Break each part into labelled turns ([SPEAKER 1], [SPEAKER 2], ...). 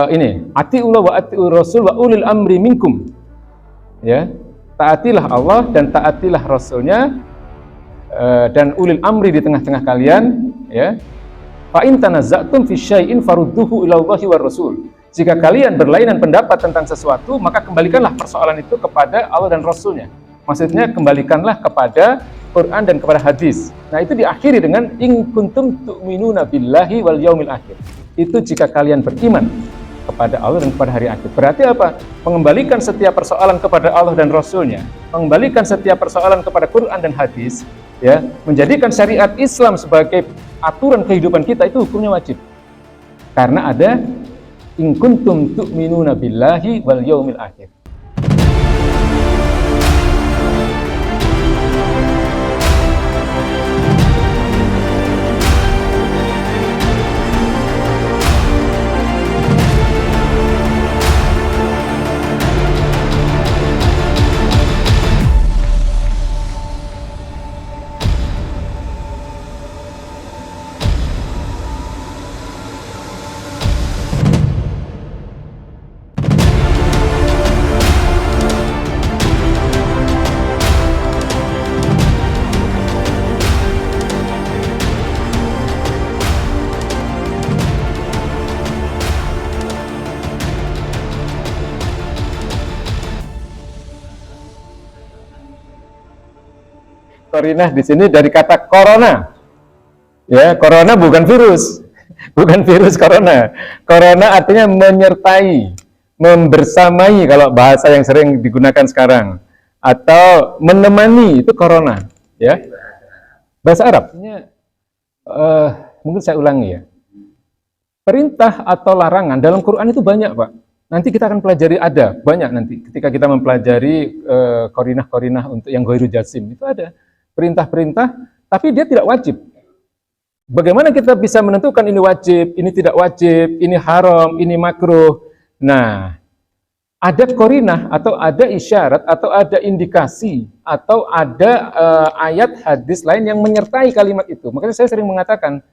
[SPEAKER 1] ini atiullah wa atiur rasul wa ulil amri minkum, ya, taatilah Allah dan taatilah Rasulnya, dan ulil amri di tengah-tengah kalian, ya. Fa in tanazza'tum fi syai'in farudduhu ila Allahi war Rasul. Jika kalian berlainan pendapat tentang sesuatu, maka kembalikanlah persoalan itu kepada Allah dan Rasulnya. Maksudnya kembalikanlah kepada Quran dan kepada hadis. Nah, itu diakhiri dengan in kuntum tu'minuna billahi wal yaumil akhir. Itu jika kalian beriman kepada Allah dan kepada hari akhir. Berarti apa? Mengembalikan setiap persoalan kepada Allah dan Rasulnya, mengembalikan setiap persoalan kepada Quran dan hadis, ya, menjadikan syariat Islam sebagai aturan kehidupan kita, itu hukumnya wajib. Karena ada in kuntum tu'minuna billahi wal yaumil akhir. Korinah di sini dari kata corona. Ya, corona bukan virus. Bukan virus corona. Corona artinya menyertai, membersamai kalau bahasa yang sering digunakan sekarang, atau menemani, itu corona, ya. Bahasa Arab. Mungkin saya ulangi, ya. Perintah atau larangan dalam Quran itu banyak, Pak. Nanti kita akan pelajari, ada banyak nanti ketika kita mempelajari korinah-korinah untuk yang ghairu jazim, itu ada perintah-perintah, tapi dia tidak wajib. Bagaimana kita bisa menentukan ini wajib, ini tidak wajib, ini haram, ini makruh? Nah, ada korinah atau ada isyarat atau ada indikasi atau ada ayat hadis lain yang menyertai kalimat itu. Makanya saya sering mengatakan,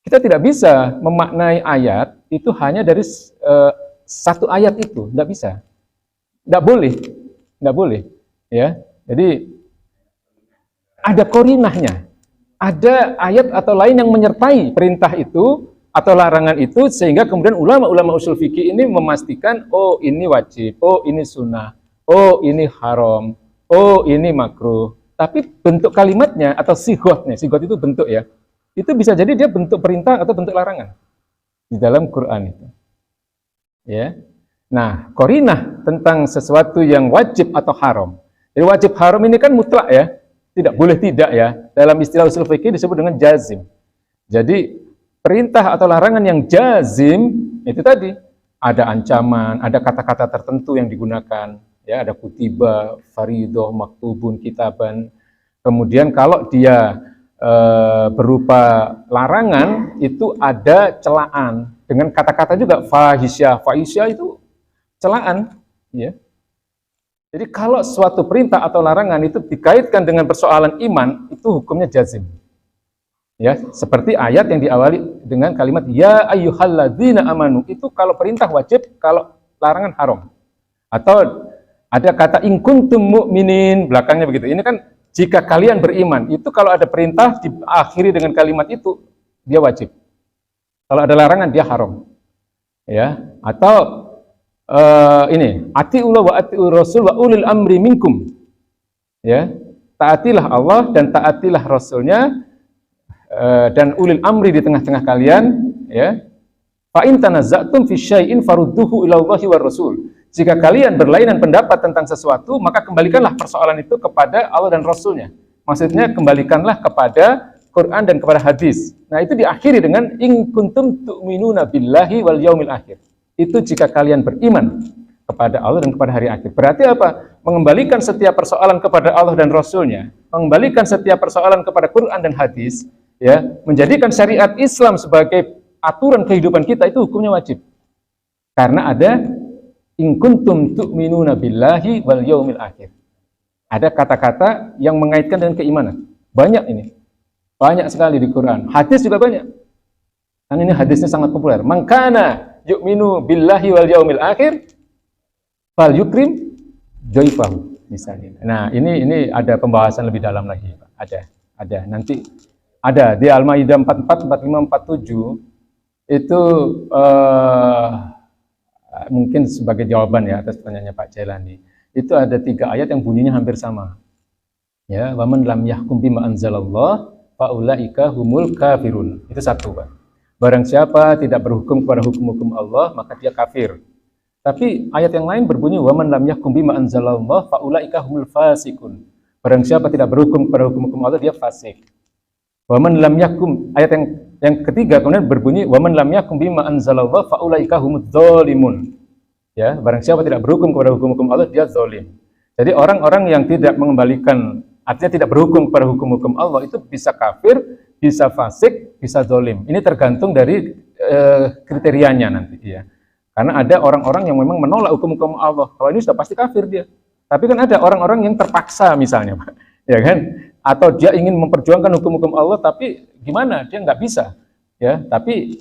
[SPEAKER 1] kita tidak bisa memaknai ayat itu hanya dari satu ayat itu, tidak bisa. Tidak boleh, ya. Jadi ada korinahnya, ada ayat atau lain yang menyertai perintah itu atau larangan itu, sehingga kemudian ulama-ulama usul fikih ini memastikan, oh ini wajib, oh ini sunnah, oh ini haram, oh ini makruh. Tapi bentuk kalimatnya atau sighotnya, sighot itu bentuk, ya, itu bisa jadi dia bentuk perintah atau bentuk larangan di dalam Quran itu, ya. Nah, korinah tentang sesuatu yang wajib atau haram. Jadi wajib haram ini kan mutlak, ya. Tidak boleh tidak, ya. Dalam istilah usul fikih disebut dengan jazim. Jadi perintah atau larangan yang jazim itu tadi ada ancaman, ada kata-kata tertentu yang digunakan, ya, ada kutiba, faridoh, maktubun, kitaban. Kemudian kalau dia berupa larangan itu ada celaan dengan kata-kata juga fahisyah. Fahisyah itu celaan, ya. Jadi kalau suatu perintah atau larangan itu dikaitkan dengan persoalan iman, itu hukumnya jazim. Ya, seperti ayat yang diawali dengan kalimat ya ayyuhalladzina amanu, itu kalau perintah wajib, kalau larangan haram. Atau ada kata in kuntum mu'minin, belakangnya begitu. Ini kan jika kalian beriman, itu kalau ada perintah diakhiri dengan kalimat itu, dia wajib. Kalau ada larangan, dia haram. Ya, atau ini atiullah wa atiur rasul wa ulil amri minkum, ya, taatilah Allah dan taatilah Rasulnya, dan ulil amri di tengah-tengah kalian, ya. Fa in tanazza'tum fi syai'in farudduhu ila Allahi war Rasul. Jika kalian berlainan pendapat tentang sesuatu, maka kembalikanlah persoalan itu kepada Allah dan Rasulnya. Maksudnya kembalikanlah kepada Quran dan kepada hadis. Nah, itu diakhiri dengan in kuntum tu'minuna billahi wal yaumil akhir. Itu jika kalian beriman kepada Allah dan kepada hari akhir. Berarti apa? Mengembalikan setiap persoalan kepada Allah dan Rasulnya, mengembalikan setiap persoalan kepada Quran dan hadis, ya, menjadikan syariat Islam sebagai aturan kehidupan kita, itu hukumnya wajib. Karena ada in kuntum tu'minuna billahi wal yaumil akhir. Ada kata-kata yang mengaitkan dengan keimanan. Banyak ini. Banyak sekali di Quran. Hadis juga banyak. Kan ini hadisnya sangat populer. Mangkana yu'minu billahi wal yaumil akhir fal yukrim dhaifahu misalnya. Nah, ini ada pembahasan lebih dalam lagi, Pak. Ada. Nanti ada di Al-Maidah 44, 45, 47 itu mungkin sebagai jawaban ya atas pertanyaannya Pak Jailani. Itu ada 3 ayat yang bunyinya hampir sama. Ya, wa man lam yahkum bima anzalallah faulaika humul kafirun. Itu satu, Pak. Barang siapa tidak berhukum kepada hukum-hukum Allah, maka dia kafir. Tapi ayat yang lain berbunyi wa man lam yahkum bima anzalallah faulaika humul fasikun. Barang siapa tidak berhukum kepada hukum-hukum Allah, dia fasik. Wa man lam yahkum, ayat yang ketiga kemudian berbunyi wa man lam yahkum bima anzalallah faulaika humudz zalimun. Ya, barang siapa tidak berhukum kepada hukum-hukum Allah, dia zalim. Jadi orang-orang yang tidak mengembalikan, artinya tidak berhukum kepada hukum-hukum Allah, itu bisa kafir, bisa fasik, bisa zalim. Ini tergantung dari kriterianya nanti ya. Karena ada orang-orang yang memang menolak hukum-hukum Allah. Kalau ini sudah pasti kafir dia. Tapi kan ada orang-orang yang terpaksa misalnya, Pak. Ya kan? Atau dia ingin memperjuangkan hukum-hukum Allah tapi gimana? Dia nggak bisa. Ya, tapi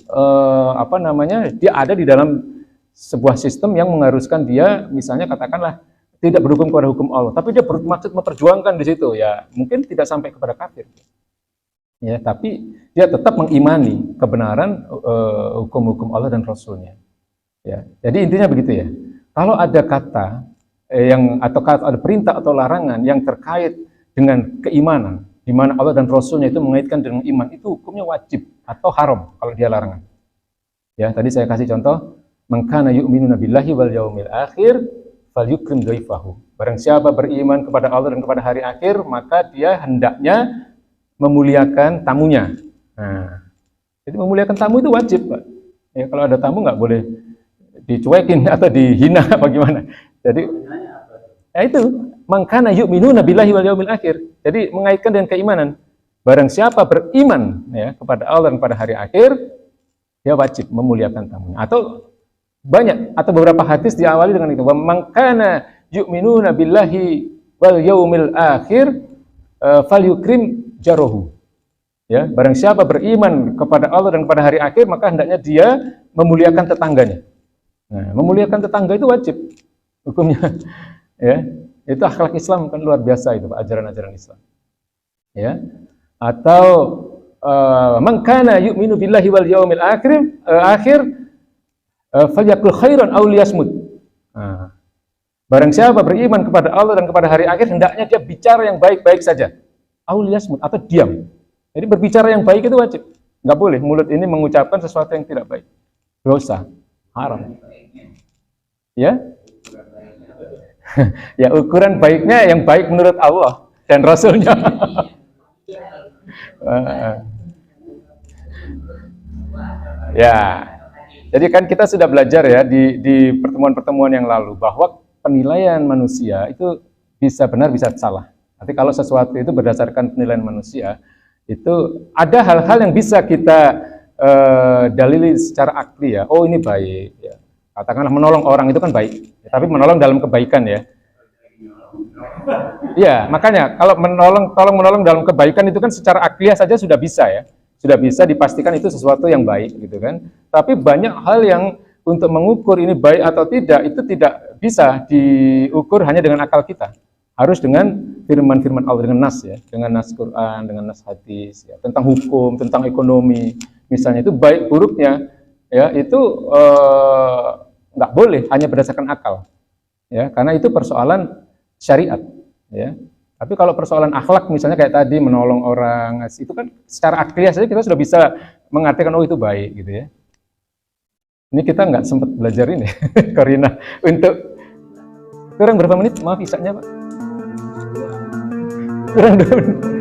[SPEAKER 1] dia ada di dalam sebuah sistem yang mengharuskan dia misalnya katakanlah tidak berhukum kepada hukum Allah, tapi dia bermaksud memperjuangkan di situ, ya mungkin tidak sampai kepada kafir. Ya, tapi dia tetap mengimani kebenaran hukum-hukum Allah dan Rasulnya. Ya, jadi intinya begitu ya. Kalau ada kata atau ada perintah atau larangan yang terkait dengan keimanan, di mana Allah dan Rasulnya itu mengaitkan dengan iman, itu hukumnya wajib atau haram kalau dia larangan. Ya, tadi saya kasih contoh, man kana yu'minuna billahi wal yaumil akhir falyukrim dhaifahu. Barang siapa beriman kepada Allah dan kepada hari akhir, maka dia hendaknya memuliakan tamunya. Nah, jadi memuliakan tamu itu wajib, Pak. Ya, kalau ada tamu nggak boleh dicuekin atau dihina bagaimana. Jadi ya itu, man kana yu'minuna billahi wal yaumil akhir. Jadi mengaitkan dengan keimanan. Barang siapa beriman ya kepada Allah dan pada hari akhir, dia wajib memuliakan tamunya. Atau banyak atau beberapa hadis diawali dengan itu, man kana yu'minuna billahi wal yaumil akhir falyukrim jarohu. Ya, barang siapa beriman kepada Allah dan kepada hari akhir, maka hendaknya dia memuliakan tetangganya. Nah, memuliakan tetangga itu wajib hukumnya. Ya, itu akhlak Islam kan luar biasa itu, Pak, ajaran-ajaran Islam. Ya. Atau man kana yu'minu billahi wal yaumil akhir falyakul khairan aw liyasmut. Nah, barang siapa beriman kepada Allah dan kepada hari akhir, hendaknya dia bicara yang baik-baik saja. Aw liyasmut, atau diam. Jadi berbicara yang baik itu wajib. Enggak boleh mulut ini mengucapkan sesuatu yang tidak baik. Dosa, haram. Ya? Ya, ukuran baiknya yang baik menurut Allah dan Rasulnya. Ya, jadi kan kita sudah belajar ya di pertemuan-pertemuan yang lalu bahwa penilaian manusia itu bisa benar bisa salah. Tapi kalau sesuatu itu berdasarkan penilaian manusia, itu ada hal-hal yang bisa kita dalili secara akli ya. Oh, ini baik. Ya. Katakanlah menolong orang itu kan baik, ya, tapi menolong dalam kebaikan ya. Ya, makanya kalau tolong menolong dalam kebaikan itu kan secara akliah saja sudah bisa ya. Sudah bisa dipastikan itu sesuatu yang baik gitu kan. Tapi banyak hal yang untuk mengukur ini baik atau tidak itu tidak bisa diukur hanya dengan akal kita. Harus dengan firman-firman Allah, dengan nas ya, dengan nas Quran, dengan nas hadis ya, tentang hukum, tentang ekonomi. Misalnya itu baik buruknya ya itu nggak boleh hanya berdasarkan akal ya, karena itu persoalan syariat ya. Tapi kalau persoalan akhlak misalnya kayak tadi menolong orang, itu kan secara akliah saja kita sudah bisa mengartikan oh itu baik gitu ya. Ini kita nggak sempat belajar ini Korina untuk kurang berapa menit, maaf isaknya Pak, kurang 2 menit.